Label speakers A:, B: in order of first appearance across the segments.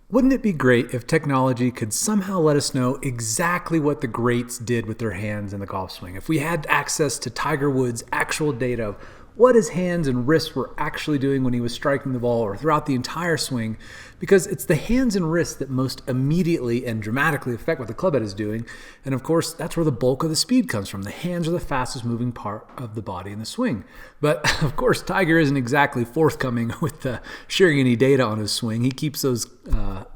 A: Wouldn't it be great if technology could somehow let us know exactly what the greats did with their hands in the golf swing? If we had access to Tiger Woods' actual data of what his hands and wrists were actually doing when he was striking the ball or throughout the entire swing, because it's the hands and wrists that most immediately and dramatically affect what the club head is doing. And of course, that's where the bulk of the speed comes from. The hands are the fastest moving part of the body in the swing. But of course, Tiger isn't exactly forthcoming with sharing any data on his swing. He keeps those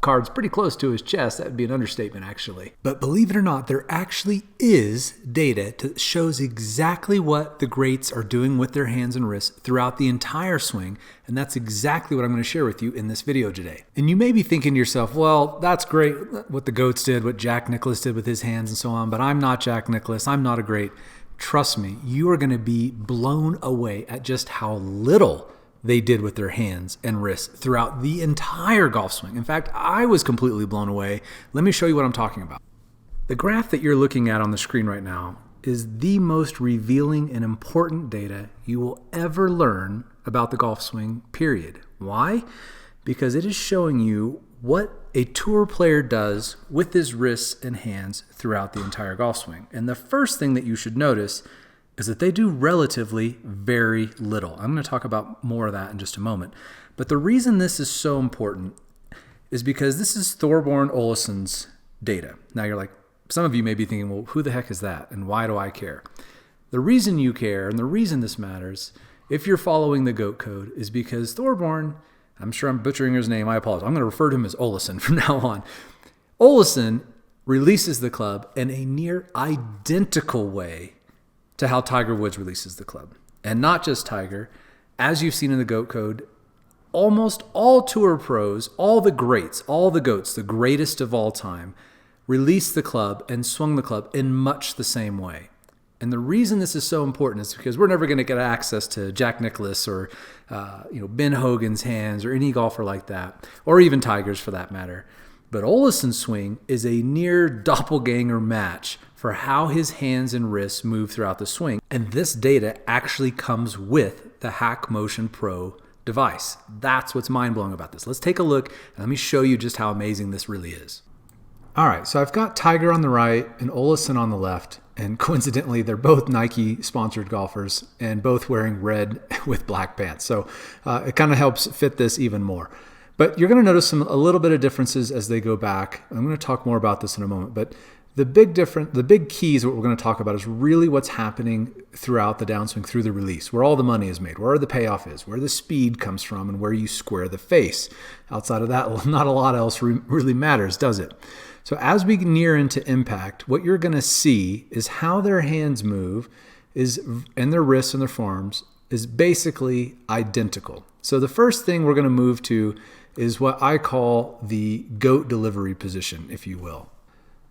A: cards pretty close to his chest. That would be an understatement, actually. But believe it or not, there actually is data that shows exactly what the greats are doing with their hands and wrists throughout the entire swing. And that's exactly what I'm going to share with you in this video today. And you may be thinking to yourself, well, that's great what the GOATs did, what Jack Nicklaus did with his hands and so on, but I'm not Jack Nicklaus. I'm not a great. Trust me, you are going to be blown away at just how little they did with their hands and wrists throughout the entire golf swing. In fact, I was completely blown away. Let me show you what I'm talking about. The graph that you're looking at on the screen right now is the most revealing and important data you will ever learn about the golf swing, period. Why? Because it is showing you what a tour player does with his wrists and hands throughout the entire golf swing. And the first thing that you should notice is that they do relatively very little. I'm going to talk about more of that in just a moment. But the reason this is so important is because this is Thorburn Olson's data. Now you're like, some of you may be thinking, well, who the heck is that? And why do I care? The reason you care and the reason this matters, if you're following the GOAT code, is because Thorburn, I'm sure I'm butchering his name, I apologize. I'm going to refer to him as Olson from now on. Olson releases the club in a near identical way to how Tiger Woods releases the club. And not just Tiger, as you've seen in the GOAT code, almost all tour pros, all the greats, all the GOATs, the greatest of all time, released the club and swung the club in much the same way. And the reason this is so important is because we're never going to get access to Jack Nicklaus or Ben Hogan's hands or any golfer like that, or even Tiger's for that matter. But Olson's swing is a near doppelganger match for how his hands and wrists move throughout the swing. And this data actually comes with the Hackmotion Pro device. That's what's mind-blowing about this. Let's take a look and let me show you just how amazing this really is. All right, so I've got Tiger on the right and Olson on the left. And coincidentally, they're both Nike-sponsored golfers and both wearing red with black pants. So it kind of helps fit this even more. But you're going to notice a little bit of differences as they go back. I'm going to talk more about this in a moment. But the big keys, what we're going to talk about is really what's happening throughout the downswing, through the release, where all the money is made, where the payoff is, where the speed comes from, and where you square the face. Outside of that, not a lot else really matters, does it? So as we near into impact, what you're going to see is how their hands move and their wrists and their forearms is basically identical. So the first thing we're going to move to is what I call the GOAT delivery position, if you will.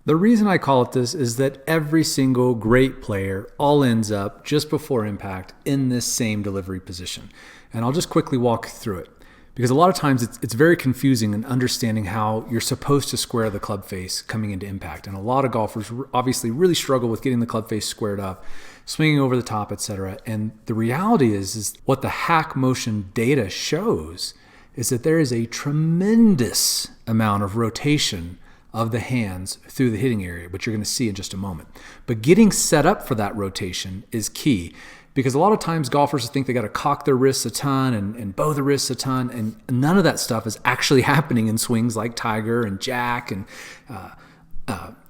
A: The reason I call it this is that every single great player all ends up just before impact in this same delivery position. And I'll just quickly walk through it. Because a lot of times it's very confusing in understanding how you're supposed to square the club face coming into impact. And a lot of golfers obviously really struggle with getting the club face squared up, swinging over the top, etc. And the reality is what the Hackmotion data shows is that there is a tremendous amount of rotation of the hands through the hitting area, which you're going to see in just a moment. But getting set up for that rotation is key. Because a lot of times golfers think they got to cock their wrists a ton and bow the wrists a ton, and none of that stuff is actually happening in swings like Tiger and Jack and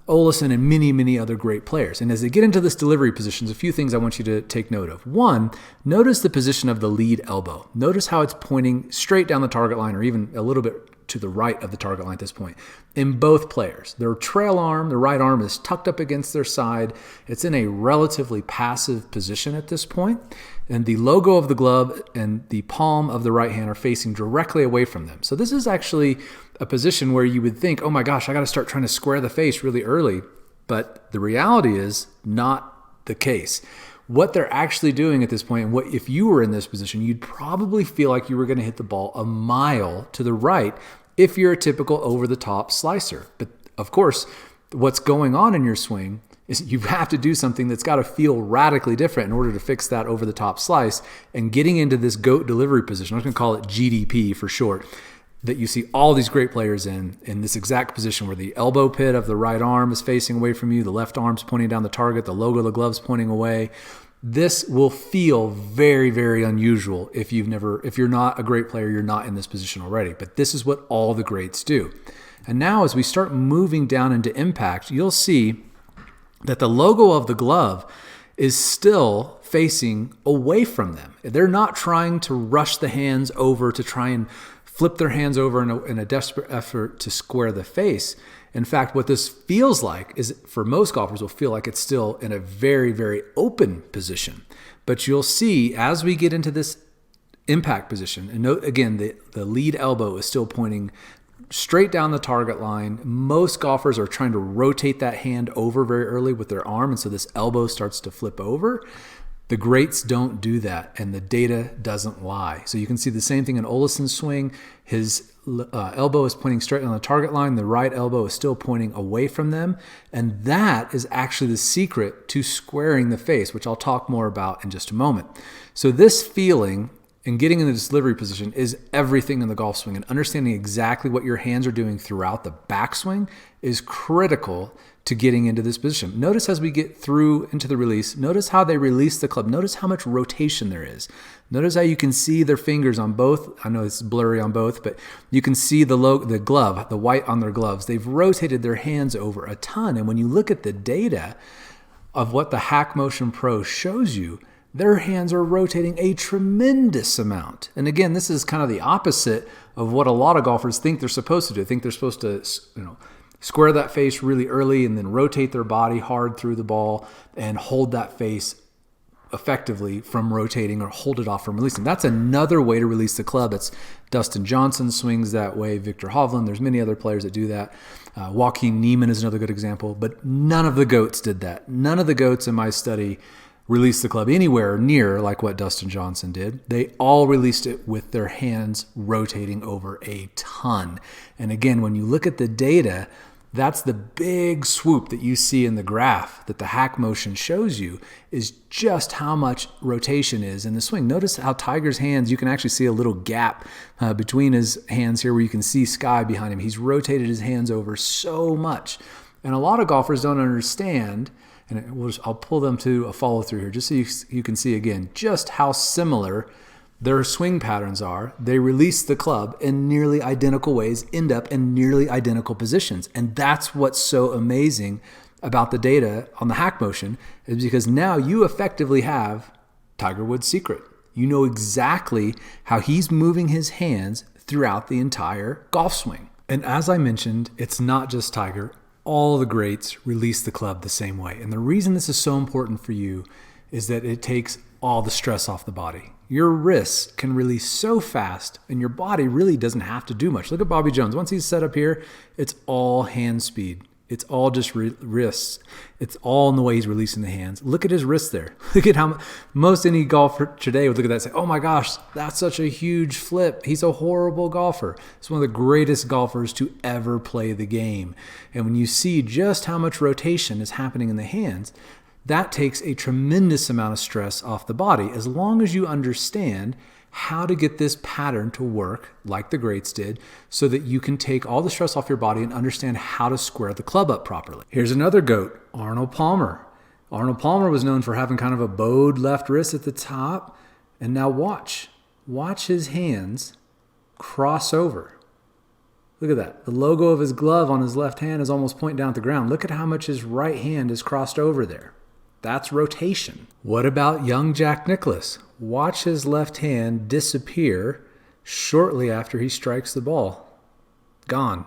A: Olson and many, many other great players. And as they get into this delivery positions, a few things I want you to take note of. One, notice the position of the lead elbow. Notice how it's pointing straight down the target line or even a little bit to the right of the target line at this point. In both players, their trail arm, the right arm is tucked up against their side. It's in a relatively passive position at this point. And the logo of the glove and the palm of the right hand are facing directly away from them. So this is actually a position where you would think, oh my gosh, I got to start trying to square the face really early. But the reality is not the case. What they're actually doing at this point, and what if you were in this position, you'd probably feel like you were going to hit the ball a mile to the right if you're a typical over-the-top slicer. But of course, what's going on in your swing is you have to do something that's got to feel radically different in order to fix that over-the-top slice. And getting into this GOAT delivery position, I'm going to call it GDP for short, that you see all these great players in this exact position where the elbow pit of the right arm is facing away from you, the left arm's pointing down the target, the logo of the glove's pointing away. This will feel very, very unusual if you're not a great player, you're not in this position already. But this is what all the greats do. And now as we start moving down into impact, you'll see that the logo of the glove is still facing away from them. They're not trying to rush the hands over to try and flip their hands over in a desperate effort to square the face. In fact, what this feels like is, for most golfers, will feel like it's still in a very, very open position. But you'll see as we get into this impact position, and note again, the lead elbow is still pointing straight down the target line. Most golfers are trying to rotate that hand over very early with their arm, and so this elbow starts to flip over. The greats don't do that, and the data doesn't lie. So you can see the same thing in Olson's swing. His elbow is pointing straight on the target line. The right elbow is still pointing away from them. And that is actually the secret to squaring the face, which I'll talk more about in just a moment. So this feeling and getting in the delivery position is everything in the golf swing, and understanding exactly what your hands are doing throughout the backswing is critical to getting into this position. Notice as we get through into the release, notice how they release the club. Notice how much rotation there is. Notice how you can see their fingers on both. I know it's blurry on both, but you can see the glove, the white on their gloves. They've rotated their hands over a ton. And when you look at the data of what the Hackmotion Pro shows you, their hands are rotating a tremendous amount. And again, this is kind of the opposite of what a lot of golfers think they're supposed to do. They think they're supposed to, square that face really early and then rotate their body hard through the ball and hold that face effectively from rotating, or hold it off from releasing. That's another way to release the club. It's Dustin Johnson swings that way. Victor Hovland. There's many other players that do that. Joaquin Niemann is another good example, but none of the GOATs did that. None of the GOATs in my study released the club anywhere near like what Dustin Johnson did. They all released it with their hands rotating over a ton. And again, when you look at the data, that's the big swoop that you see in the graph that the Hackmotion shows you, is just how much rotation is in the swing. Notice how Tiger's hands, you can actually see a little gap between his hands here where you can see sky behind him. He's rotated his hands over so much. And a lot of golfers don't understand, and I'll pull them to a follow through here just so you can see again just how similar their swing patterns are. They release the club in nearly identical ways, end up in nearly identical positions. And that's what's so amazing about the data on the Hackmotion, is because now you effectively have Tiger Woods' secret. You know exactly how he's moving his hands throughout the entire golf swing. And as I mentioned, it's not just Tiger. All the greats release the club the same way. And the reason this is so important for you is that it takes all the stress off the body. Your wrists can release so fast, and your body really doesn't have to do much. Look at Bobby Jones. Once he's set up here, it's all hand speed. It's all just wrists. It's all in the way he's releasing the hands. Look at his wrists there. Look at how most any golfer today would look at that and say, oh my gosh, that's such a huge flip. He's a horrible golfer. He's one of the greatest golfers to ever play the game. And when you see just how much rotation is happening in the hands, that takes a tremendous amount of stress off the body, as long as you understand how to get this pattern to work like the greats did, so that you can take all the stress off your body and understand how to square the club up properly. Here's another GOAT, Arnold Palmer. Arnold Palmer was known for having kind of a bowed left wrist at the top. And now watch his hands cross over. Look at that. The logo of his glove on his left hand is almost pointing down at the ground. Look at how much his right hand is crossed over there. That's rotation. What about young Jack Nicklaus? Watch his left hand disappear shortly after he strikes the ball. Gone.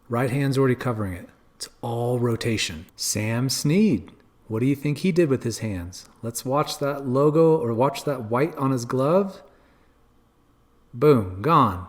A: Right hand's already covering it. It's all rotation. Sam Snead. What do you think he did with his hands? Let's watch that logo, or watch that white on his glove. Boom, gone.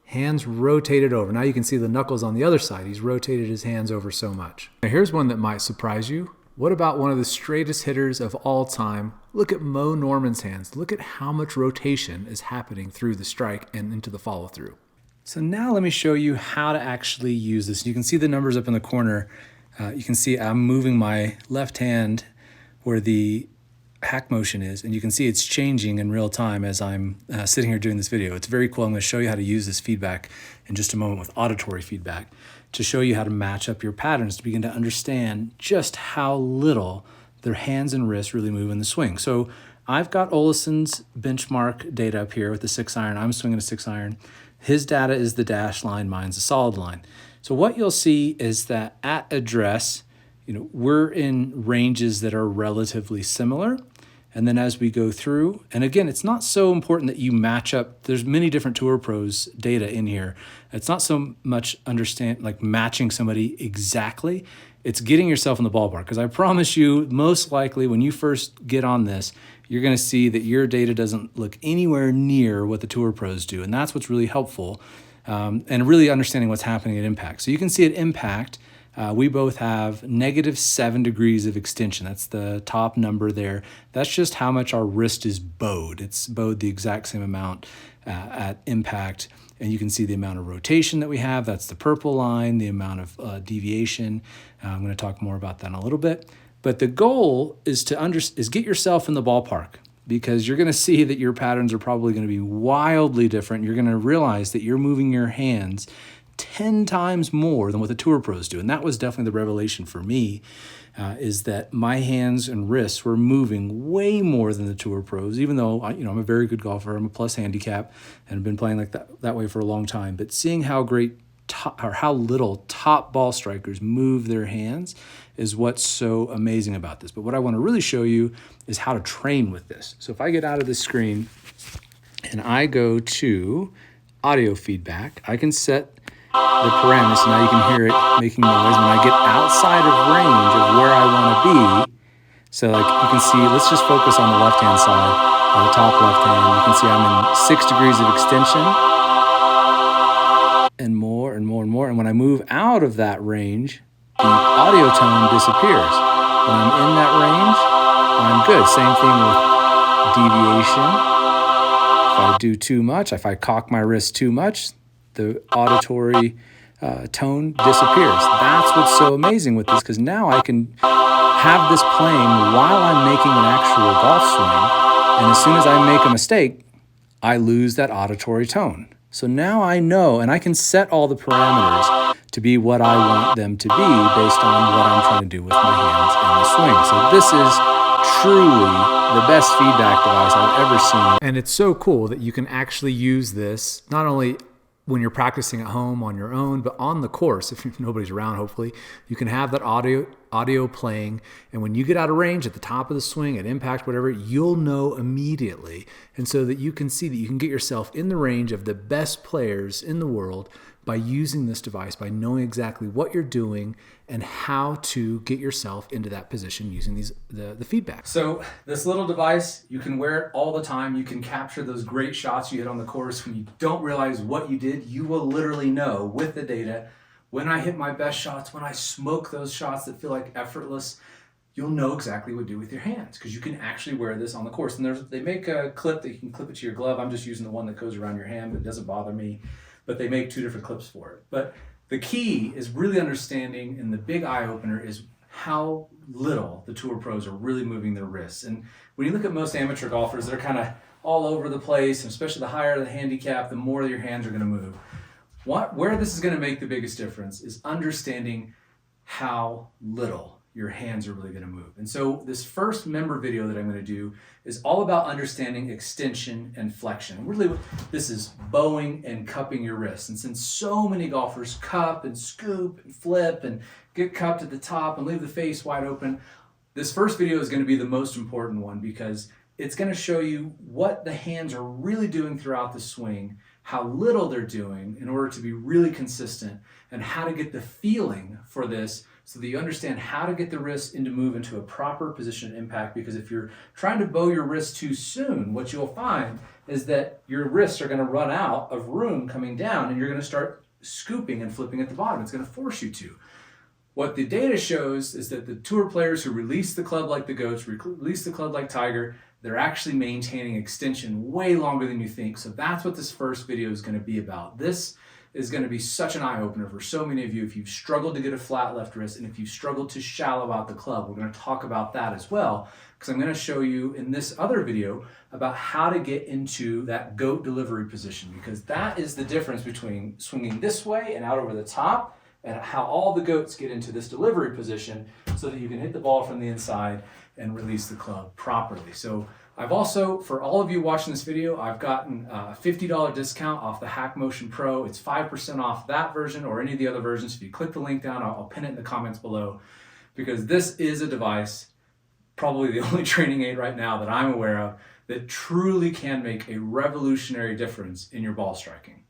A: Hands rotated over. Now you can see the knuckles on the other side. He's rotated his hands over so much. Now here's one that might surprise you. What about one of the straightest hitters of all time? Look at Mo Norman's hands. Look at how much rotation is happening through the strike and into the follow through. So now let me show you how to actually use this. You can see the numbers up in the corner. You can see I'm moving my left hand where the Hackmotion is, and you can see it's changing in real time as I'm sitting here doing this video. It's very cool. I'm going to show you how to use this feedback in just a moment with auditory feedback to show you how to match up your patterns to begin to understand just how little their hands and wrists really move in the swing. So I've got Olson's benchmark data up here with the 6-iron. I'm swinging a 6-iron. His data is the dash line, mine's the solid line. So what you'll see is that at address, we're in ranges that are relatively similar. And then as we go through, and again, it's not so important that you match up. There's many different Tour Pros data in here. It's not so much like matching somebody exactly. It's getting yourself in the ballpark. Because I promise you, most likely when you first get on this, you're going to see that your data doesn't look anywhere near what the Tour Pros do. And that's what's really helpful. And really understanding what's happening at impact. So you can see at impact, we both have -7 degrees of extension. That's the top number there. That's just how much our wrist is bowed. It's bowed the exact same amount at impact. And you can see the amount of rotation that we have. That's the purple line, the amount of deviation. I'm going to talk more about that in a little bit. But the goal is to get yourself in the ballpark, because you're going to see that your patterns are probably going to be wildly different. You're going to realize that you're moving your hands 10 times more than what the Tour Pros do. And that was definitely the revelation for me, is that my hands and wrists were moving way more than the Tour Pros, even though I'm a very good golfer. I'm a plus handicap and I've been playing like that way for a long time. But seeing how how little top ball strikers move their hands is what's so amazing about this. But what I want to really show you is how to train with this. So if I get out of the screen and I go to audio feedback, I can set the parameters. So now you can hear it making noise. When I get outside of range of where I want to be, so like you can see, let's just focus on the left-hand side, the top left hand. You can see I'm in 6 degrees of extension and more and more and more. And when I move out of that range, the audio tone disappears. When I'm in that range, I'm good. Same thing with deviation. If I do too much, if I cock my wrist too much, the auditory tone disappears. That's what's so amazing with this, because now I can have this playing while I'm making an actual golf swing. And as soon as I make a mistake, I lose that auditory tone. So now I know, and I can set all the parameters to be what I want them to be based on what I'm trying to do with my hands and the swing. So this is truly the best feedback device I've ever seen. And it's so cool that you can actually use this not only when you're practicing at home on your own, but on the course, if nobody's around, hopefully, you can have that audio playing. And when you get out of range at the top of the swing, at impact, whatever, you'll know immediately. And so that you can see that you can get yourself in the range of the best players in the world by using this device, by knowing exactly what you're doing and how to get yourself into that position using the feedback. So this little device, you can wear it all the time. You can capture those great shots you hit on the course. When you don't realize what you did, you will literally know with the data, when I hit my best shots, when I smoke those shots that feel like effortless, you'll know exactly what to do with your hands, because you can actually wear this on the course. And they make a clip that you can clip it to your glove. I'm just using the one that goes around your hand, but it doesn't bother me. But they make 2 different clips for it. But the key is really understanding, and the big eye opener is how little the Tour Pros are really moving their wrists. And when you look at most amateur golfers, they're kind of all over the place, and especially the higher the handicap, the more your hands are going to move. Where this is going to make the biggest difference is understanding how little your hands are really going to move. And so this first member video that I'm going to do is all about understanding extension and flexion. And really, this is bowing and cupping your wrists. And since so many golfers cup and scoop and flip and get cupped at the top and leave the face wide open, this first video is going to be the most important one, because it's going to show you what the hands are really doing throughout the swing, how little they're doing in order to be really consistent, and how to get the feeling for this so that you understand how to get the wrist move into a proper position of impact. Because if you're trying to bow your wrist too soon, what you'll find is that your wrists are going to run out of room coming down, and you're going to start scooping and flipping at the bottom. It's going to force you to. What the data shows is that the tour players who release the club like the goats, release the club like Tiger, they're actually maintaining extension way longer than you think. So that's what this first video is going to be about. This is going to be such an eye-opener for so many of you if you've struggled to get a flat left wrist and if you've struggled to shallow out the club. We're going to talk about that as well, because I'm going to show you in this other video about how to get into that goat delivery position, because that is the difference between swinging this way and out over the top, and how all the goats get into this delivery position so that you can hit the ball from the inside and release the club properly. So I've also, for all of you watching this video, I've gotten a $50 discount off the Hackmotion Pro. It's 5% off that version or any of the other versions. If you click the link down, I'll pin it in the comments below, because this is a device, probably the only training aid right now that I'm aware of, that truly can make a revolutionary difference in your ball striking.